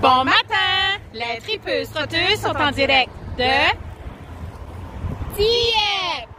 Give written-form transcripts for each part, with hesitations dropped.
Bon matin! Les tripeuses trotteuses sont en direct de Dieppe!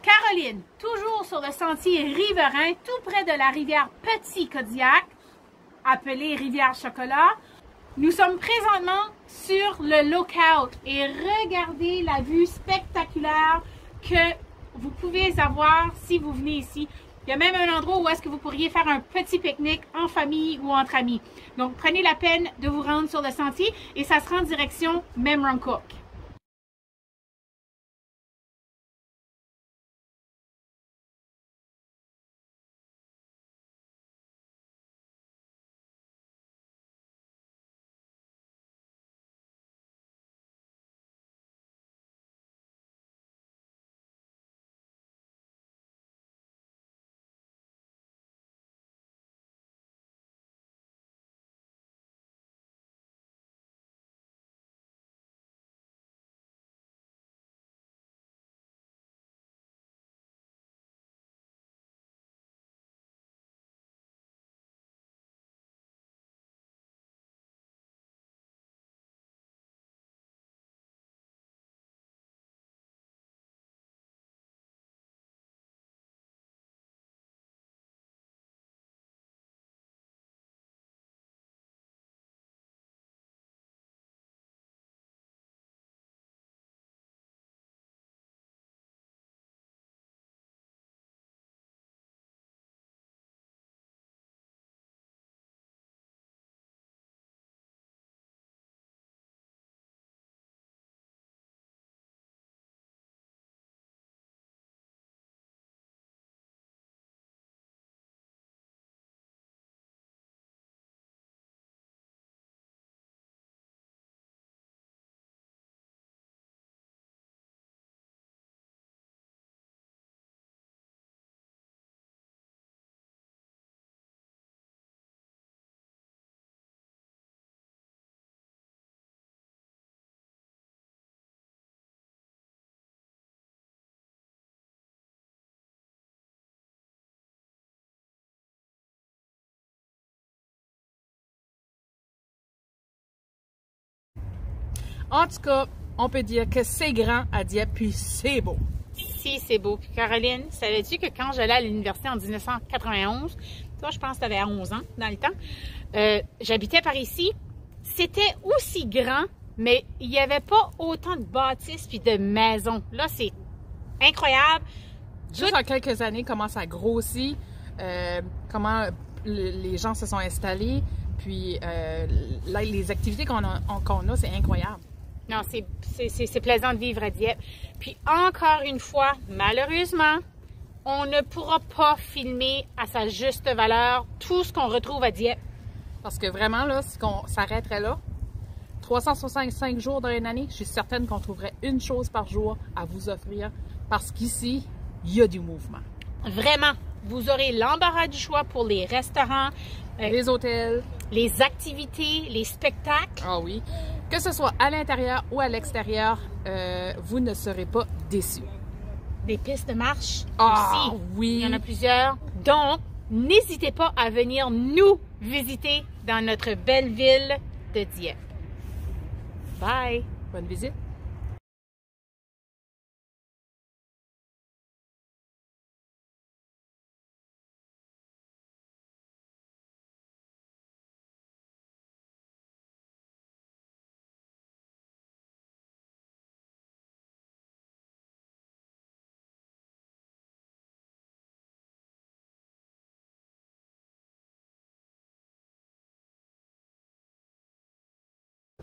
Caroline, toujours sur le sentier riverain, tout près de la rivière Petit Kodiak, appelée rivière Chocolat. Nous sommes présentement sur le lookout et regardez la vue spectaculaire que vous pouvez avoir si vous venez ici. Il y a même un endroit où est-ce que vous pourriez faire un petit pique-nique en famille ou entre amis. Donc, prenez la peine de vous rendre sur le sentier et ça sera en direction Memramcook. En tout cas, on peut dire que c'est grand à Dieppe, puis c'est beau. Si, c'est beau. Caroline, savais-tu que quand j'allais à l'université en 1991, toi, je pense que tu avais 11 ans dans le temps, j'habitais par ici, c'était aussi grand, mais il n'y avait pas autant de bâtisses puis de maisons. Là, c'est incroyable. Juste en quelques années, comment ça grossit, comment les gens se sont installés, puis là, les activités qu'on a, c'est incroyable. Non, c'est plaisant de vivre à Dieppe. Puis encore une fois, malheureusement, on ne pourra pas filmer à sa juste valeur tout ce qu'on retrouve à Dieppe. Parce que vraiment, là, si on s'arrêterait là, 365 jours dans une année, je suis certaine qu'on trouverait une chose par jour à vous offrir. Parce qu'ici, il y a du mouvement. Vraiment, vous aurez l'embarras du choix pour les restaurants, les hôtels, les activités, les spectacles. Ah oui. Que ce soit à l'intérieur ou à l'extérieur, vous ne serez pas déçus. des pistes de marche Ah, aussi. oui. Il y en a plusieurs. Donc, n'hésitez pas à venir nous visiter dans notre belle ville de Dieppe. Bye! Bonne visite.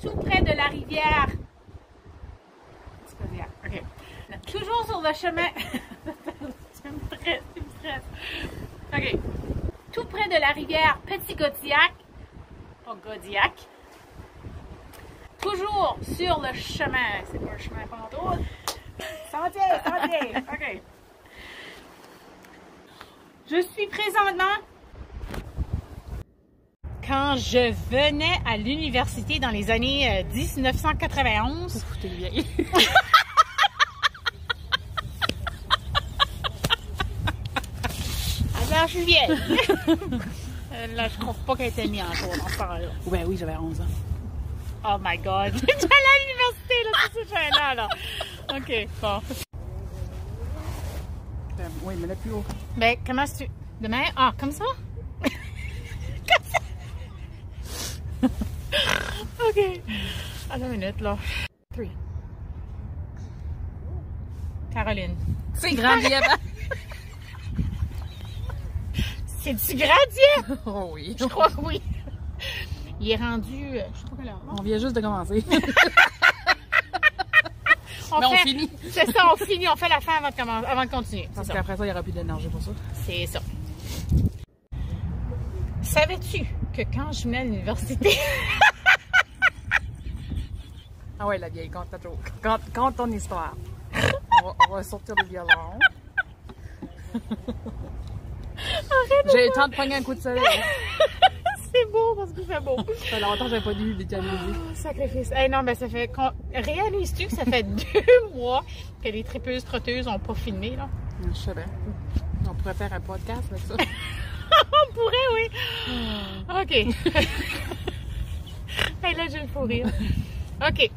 Tout près de la rivière. Okay. Toujours sur le chemin. Tu me stresses. OK. Tout près de la rivière Petit Godiac. Pas Godiac. Toujours sur le chemin. C'est pas un chemin pantoute. Sentier. OK. Je suis présentement quand je venais à l'université dans les années 1991. Ouf, t'es vieille. Alors, je suis vieille. Là, je trouve pas qu'elle était née encore dans ce temps-là. Ben oui, j'avais 11 ans. Oh my God. J'étais allée à l'université, là, c'est ça que je fais là. OK, bon. Oui, mais là, plus haut. Ben, comment tu... Demain? Ah, comme ça? Comme ça? OK. Attends une minute, là. 3. Caroline. C'est grand Dieppe. C'est-tu grand, Dieppe? Oh oui. Je crois que oui. Il est rendu... je sais pas quelle heure. On vient juste de commencer. On finit. C'est ça, on finit. On fait la fin avant de continuer. Parce qu'après ça, il n'y aura plus d'énergie pour ça. C'est ça. Savais-tu que quand je venais à l'université... Ah ouais, la vieille, compte ta joke. Compte ton histoire. On va sortir le violon. J'ai eu le temps de prendre un coup de soleil. C'est beau parce qu'il fait beau. Ça fait longtemps que j'avais pas vu les jalousies. Oh, sacrifice. Hey, non, ben ça fait... Réalises-tu que ça fait 2 mois que les tripeuses trotteuses n'ont pas filmé, là? Je sais bien. On pourrait faire un podcast avec ça. On pourrait, oui. OK. Hey, là, j'ai le fou rire. OK.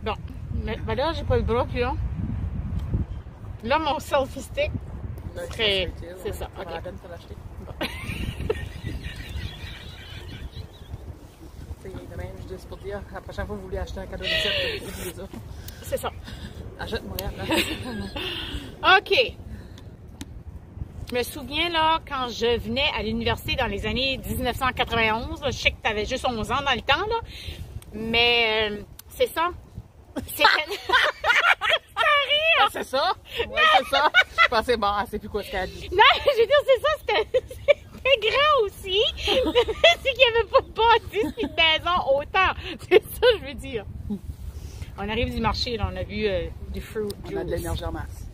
Bon. Mais ben là, j'ai pas le bras plus long. Là, mon selfie stick serait... C'est ça. OK. On va la peine pour l'acheter. Bon. De même, je dis pour dire, la prochaine fois que vous voulez acheter un cadeau de Dieppe, utilisez ça. C'est ça. Achète Montréal, là. OK. Je me souviens, là, quand je venais à l'université dans les années 1991, là, je sais que tu avais juste 11 ans dans le temps, là, mais c'est ça. C'est Ah, c'est ça? Ouais, c'est ça. Je pensais, bon, elle sait plus quoi ce qu'elle dit. Non, je veux dire, c'est ça, c'était grand aussi. C'est qu'il n'y avait pas de bâtisse et de maison autant. C'est ça, je veux dire. On arrive du marché, là, on a vu du fruit. On a de l'énergie en masse.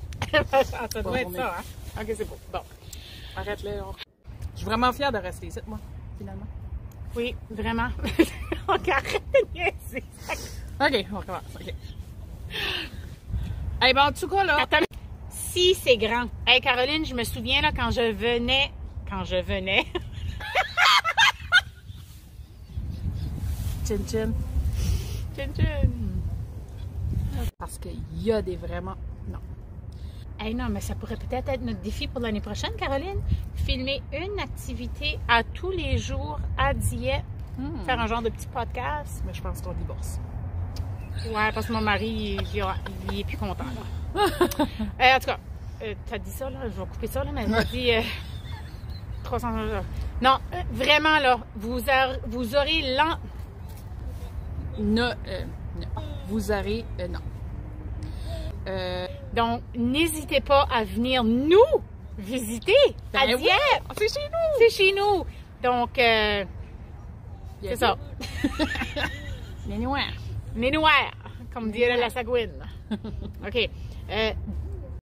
Ça doit être ça, hein? OK, c'est beau. Bon. Arrête-le. Je suis vraiment fière de rester ici, moi, finalement. Oui, vraiment. On arrête de niaiser. OK, on recommence. OK. Hey, bon, en tout cas, là... Attends, si c'est grand. Hey, Caroline, je me souviens, là, quand je venais... Chin chin. Tchin, tchin. Parce qu'il y a des vraiment... Non. Hey, non, mais ça pourrait peut-être être notre défi pour l'année prochaine, Caroline. Filmer une activité à tous les jours à Dieppe. Faire un genre de petit podcast. Mais je pense qu'on divorce. Ouais, parce que mon mari, il est plus content, là. En tout cas, t'as dit ça, là, je vais couper ça, là, mais elle m'a dit 300 $. Non, vraiment, là, vous aurez Non. Vous aurez... non. Donc, n'hésitez pas à venir nous visiter à Ben Dieppe. oui, c'est chez nous. C'est chez nous. Donc, c'est ça. Les noirs. Les noirs, comme dirait la Sagouine. OK.